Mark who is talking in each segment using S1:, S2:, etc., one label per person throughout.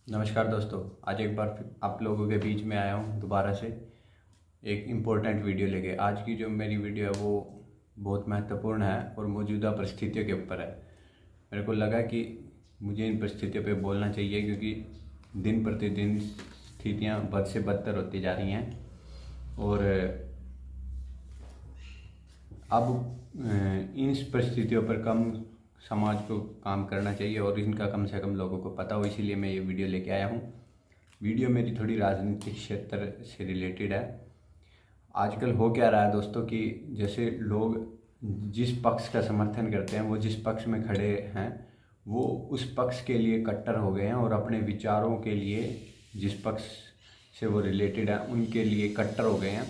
S1: नमस्कार दोस्तों। आज एक बार फिर आप लोगों के बीच में आया हूँ दोबारा से एक इम्पोर्टेंट वीडियो लेके। आज की जो मेरी वीडियो है वो बहुत महत्वपूर्ण है और मौजूदा परिस्थितियों के ऊपर है। मेरे को लगा कि मुझे इन परिस्थितियों पे बोलना चाहिए क्योंकि दिन प्रतिदिन स्थितियाँ बद से बदतर होती जा रही हैं और अब इन परिस्थितियों पर कम समाज को काम करना चाहिए और इनका कम से कम लोगों को पता हो, इसीलिए मैं ये वीडियो लेके आया हूँ। वीडियो मेरी थोड़ी राजनीतिक क्षेत्र से रिलेटेड है। आजकल हो क्या रहा है दोस्तों कि जैसे लोग जिस पक्ष का समर्थन करते हैं, वो जिस पक्ष में खड़े हैं वो उस पक्ष के लिए कट्टर हो गए हैं और अपने विचारों के लिए जिस पक्ष से वो रिलेटेड है उनके लिए कट्टर हो गए हैं।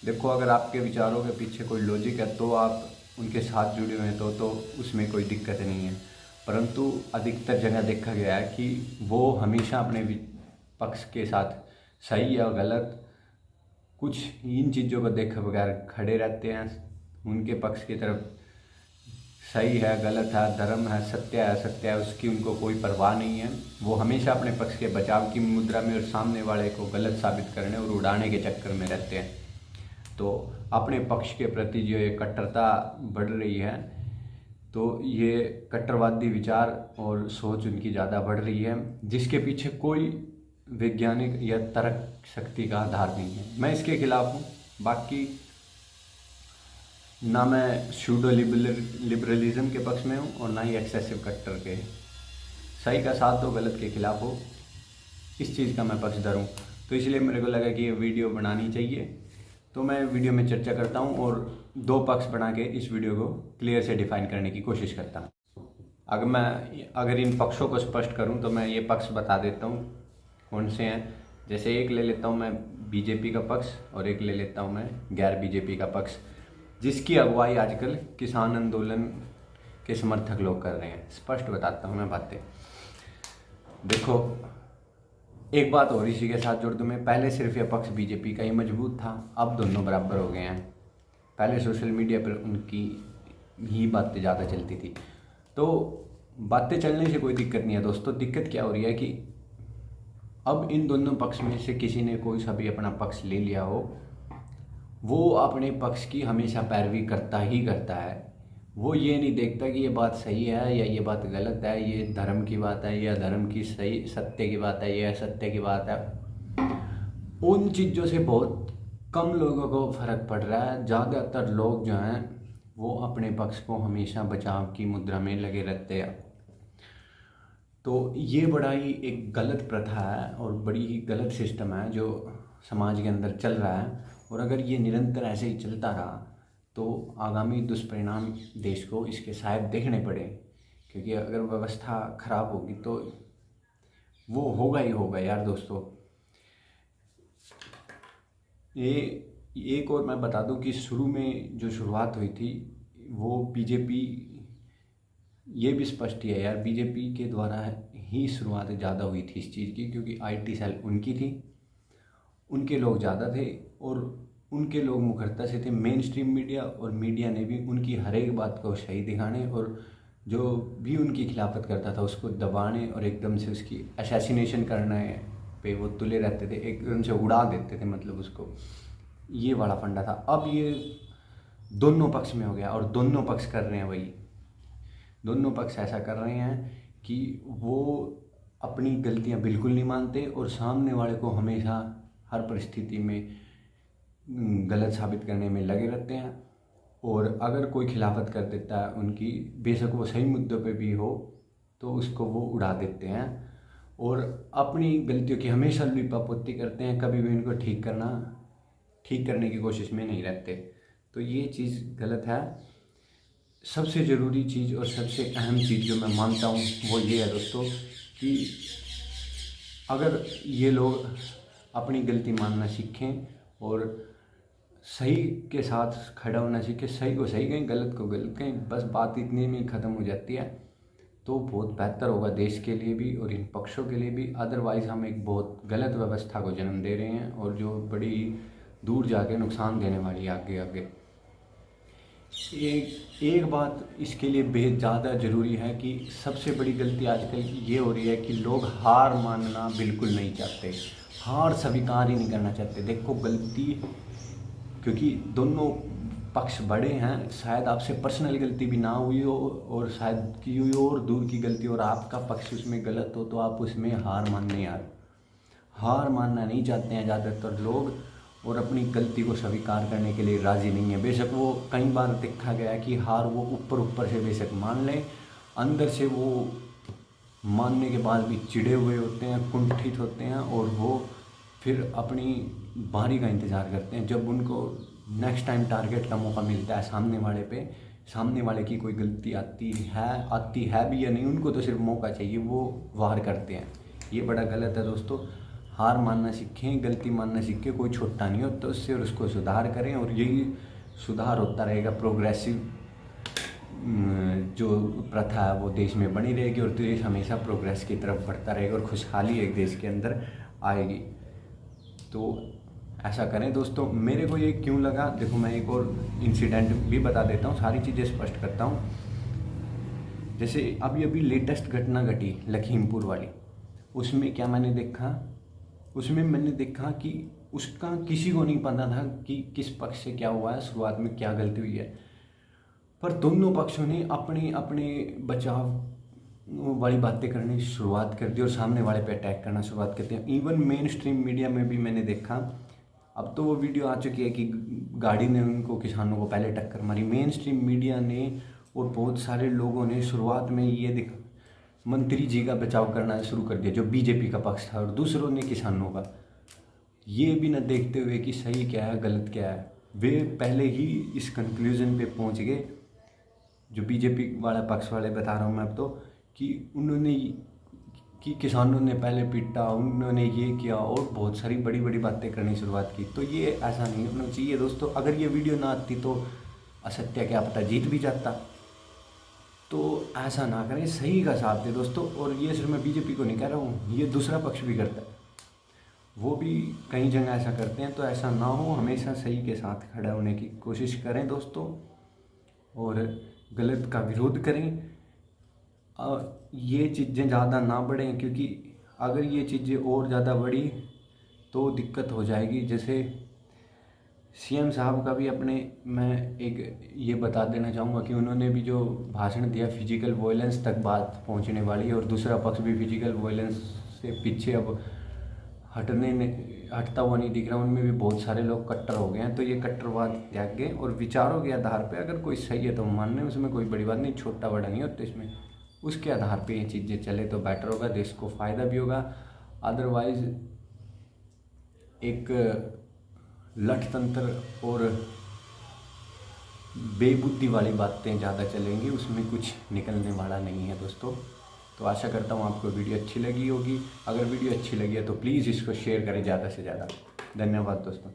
S1: देखो, अगर आपके विचारों के पीछे कोई लॉजिक है तो आप उनके साथ जुड़े हुए हैं तो उसमें कोई दिक्कत नहीं है, परंतु अधिकतर जगह देखा गया है कि वो हमेशा अपने पक्ष के साथ सही या गलत कुछ इन चीज़ों को देखे बगैर खड़े रहते हैं। उनके पक्ष की तरफ सही है, गलत है, धर्म है, सत्य है, असत्य है, उसकी उनको कोई परवाह नहीं है। वो हमेशा अपने पक्ष के बचाव की मुद्रा में और सामने वाले को गलत साबित करने और उड़ाने के चक्कर में रहते हैं। तो अपने पक्ष के प्रति जो ये कट्टरता बढ़ रही है, तो ये कट्टरवादी विचार और सोच उनकी ज़्यादा बढ़ रही है, जिसके पीछे कोई वैज्ञानिक या तर्क शक्ति का आधार नहीं है। मैं इसके खिलाफ हूँ। बाकी ना मैं सूडो लिबरलिज्म के पक्ष में हूँ और ना ही एक्सेसिव कट्टर के। सही का साथ दो, गलत के खिलाफ हो, इस चीज़ का मैं पक्षधर हूँ। तो इसलिए मेरे को लगा कि ये वीडियो बनानी चाहिए, तो मैं वीडियो में चर्चा करता हूँ और दो पक्ष बना के इस वीडियो को क्लियर से डिफाइन करने की कोशिश करता हूँ। अगर इन पक्षों को स्पष्ट करूँ तो मैं ये पक्ष बता देता हूँ कौन से हैं। जैसे एक ले लेता हूँ मैं बीजेपी का पक्ष और एक ले लेता हूँ मैं गैर बीजेपी का पक्ष, जिसकी अगुवाई आजकल किसान आंदोलन के समर्थक लोग कर रहे हैं। स्पष्ट बताता हूँ मैं बातें। देखो, एक बात और इसी के साथ जोड़ दूँ मैं। पहले सिर्फ यह पक्ष बीजेपी का ही मजबूत था, अब दोनों बराबर हो गए हैं। पहले सोशल मीडिया पर उनकी ही बातें ज़्यादा चलती थी, तो बातें चलने से कोई दिक्कत नहीं है दोस्तों। दिक्कत क्या हो रही है कि अब इन दोनों पक्ष में से किसी ने कोई सा भी अपना पक्ष ले लिया हो, वो अपने पक्ष की हमेशा पैरवी करता ही करता है। वो ये नहीं देखता कि ये बात सही है या ये बात गलत है, ये धर्म की बात है या धर्म की सही सत्य की बात है या असत्य की बात है। उन चीज़ों से बहुत कम लोगों को फ़र्क पड़ रहा है। ज़्यादातर लोग जो हैं वो अपने पक्ष को हमेशा बचाव की मुद्रा में लगे रहते हैं। तो ये बड़ा ही एक गलत प्रथा है और बड़ी ही गलत सिस्टम है जो समाज के अंदर चल रहा है। और अगर ये निरंतर ऐसे ही चलता रहा तो आगामी दुष्परिणाम देश को इसके शायद देखने पड़े, क्योंकि अगर व्यवस्था खराब होगी तो वो होगा ही होगा यार दोस्तों। ये एक और मैं बता दूं कि शुरू में जो शुरुआत हुई थी वो बीजेपी, ये भी स्पष्ट है यार, बीजेपी के द्वारा ही शुरुआत ज़्यादा हुई थी इस चीज़ की, क्योंकि आईटी सेल उनकी थी, उनके लोग ज़्यादा थे और उनके लोग मुखरता से थे। मेन स्ट्रीम मीडिया और मीडिया ने भी उनकी हर एक बात को सही दिखाने और जो भी उनकी खिलाफत करता था उसको दबाने और एकदम से उसकी असैसिनेशन करने पे वो तुले रहते थे, एकदम से उड़ा देते थे, मतलब उसको। ये वाला फंडा था। अब ये दोनों पक्ष में हो गया और दोनों पक्ष कर रहे हैं वही। दोनों पक्ष ऐसा कर रहे हैं कि वो अपनी गलतियां बिल्कुल नहीं मानते और सामने वाले को हमेशा हर परिस्थिति में गलत साबित करने में लगे रहते हैं। और अगर कोई खिलाफत कर देता है उनकी, बेशक वो सही मुद्दों पे भी हो, तो उसको वो उड़ा देते हैं और अपनी गलतियों की हमेशा लिपापोती करते हैं। कभी भी इनको ठीक करने की कोशिश में नहीं रहते। तो ये चीज़ गलत है। सबसे ज़रूरी चीज़ और सबसे अहम चीज़ जो मैं मानता हूँ वो ये है दोस्तों कि अगर ये लोग अपनी गलती मानना सीखें और सही के साथ खड़ा होना सीखें, सही को सही कहें, गलत को गलत कहें, बस बात इतने में ही ख़त्म हो जाती है, तो बहुत बेहतर होगा देश के लिए भी और इन पक्षों के लिए भी। अदरवाइज़ हम एक बहुत गलत व्यवस्था को जन्म दे रहे हैं और जो बड़ी दूर जाके नुकसान देने वाली है आगे आगे। एक बात इसके लिए बेहद ज़्यादा ज़रूरी है कि सबसे बड़ी गलती आजकल ये हो रही है कि लोग हार मानना बिल्कुल नहीं चाहते, हार स्वीकार ही नहीं करना चाहते। देखो गलती, क्योंकि दोनों पक्ष बड़े हैं, शायद आपसे पर्सनल गलती भी ना हुई हो और शायद की हुई हो और दूर की गलती और आपका पक्ष उसमें गलत हो, तो आप उसमें हार मानना नहीं चाहते हैं ज़्यादातर लोग और अपनी गलती को स्वीकार करने के लिए राज़ी नहीं है। बेशक वो कई बार देखा गया है कि हार वो ऊपर से बेशक मान लें, अंदर से वो मानने के बाद भी चिढ़े हुए होते हैं, कुंठित होते हैं और वो फिर अपनी बारी का इंतज़ार करते हैं जब उनको नेक्स्ट टाइम टारगेट का मौका मिलता है सामने वाले की कोई गलती आती है भी या नहीं, उनको तो सिर्फ मौका चाहिए, वो वार करते हैं। ये बड़ा गलत है दोस्तों। हार मानना सीखें, गलती मानना सीखें, कोई छोटा नहीं होता उससे, और उसको सुधार करें और यही सुधार होता रहेगा। प्रोग्रेसिव जो प्रथा है वो देश में बनी रहेगी और देश हमेशा प्रोग्रेस की तरफ बढ़ता रहेगा और खुशहाली एक देश के अंदर आएगी। तो ऐसा करें दोस्तों। मेरे को ये क्यों लगा, देखो मैं एक और इंसिडेंट भी बता देता हूँ, सारी चीज़ें स्पष्ट करता हूँ। जैसे अभी लेटेस्ट घटना घटी लखीमपुर वाली, उसमें क्या मैंने देखा कि उसका किसी को नहीं पता था कि किस पक्ष से क्या हुआ है, शुरुआत में क्या गलती हुई है, पर दोनों पक्षों ने अपने बचाव वाली बातें करनी शुरुआत कर दी और सामने वाले पे अटैक करना शुरुआत करते हैं। इवन मेन स्ट्रीम मीडिया में भी मैंने देखा, अब तो वो वीडियो आ चुकी है कि गाड़ी ने उनको किसानों को पहले टक्कर मारी। मेन स्ट्रीम मीडिया ने और बहुत सारे लोगों ने शुरुआत में ये देखा, मंत्री जी का बचाव करना शुरू कर दिया जो बीजेपी का पक्ष था, और दूसरों ने किसानों का, ये भी न देखते हुए कि सही क्या है गलत क्या है। वे पहले ही इस कंक्लूजन पे पहुंच गए, जो बीजेपी वाला पक्ष वाले बता रहा हूँ मैं अब तो, कि किसानों ने पहले पीटा, उन्होंने ये किया और बहुत सारी बड़ी बड़ी बातें करनी शुरुआत की। तो ये ऐसा नहीं होना चाहिए दोस्तों। अगर ये वीडियो ना आती तो असत्य क्या पता जीत भी जाता। तो ऐसा ना करें, सही का साथ दे दोस्तों। और ये सिर्फ मैं बीजेपी को नहीं कह रहा हूँ, ये दूसरा पक्ष भी करता है, वो भी कई जगह ऐसा करते हैं। तो ऐसा ना हो, हमेशा सही के साथ खड़ा होने की कोशिश करें दोस्तों और गलत का विरोध करें। ये चीज़ें ज़्यादा ना बढ़ें, क्योंकि अगर ये चीज़ें और ज़्यादा बढ़ी तो दिक्कत हो जाएगी। जैसे सीएम साहब का भी मैं एक ये बता देना चाहूँगा कि उन्होंने भी जो भाषण दिया, फिजिकल वायलेंस तक बात पहुँचने वाली है और दूसरा पक्ष भी फिजिकल वायलेंस से पीछे अब हटता हुआ नहीं दिख रहा। उनमें भी बहुत सारे लोग कट्टर हो गए हैं। तो ये कट्टरवाद त्याग गए और विचारों के आधार पे अगर कोई सही है तो मानने, उसमें कोई बड़ी बात नहीं, छोटा बड़ा नहीं होता इसमें। उसके आधार पे ये चीज़ें चले तो बेटर होगा, देश को फ़ायदा भी होगा। अदरवाइज़ एक लठतंत्र और बेबुद्धि वाली बातें ज़्यादा चलेंगी, उसमें कुछ निकलने वाला नहीं है दोस्तों। तो आशा करता हूँ आपको वीडियो अच्छी लगी होगी। अगर वीडियो अच्छी लगी है तो प्लीज़ इसको शेयर करें ज़्यादा से ज़्यादा। धन्यवाद दोस्तों।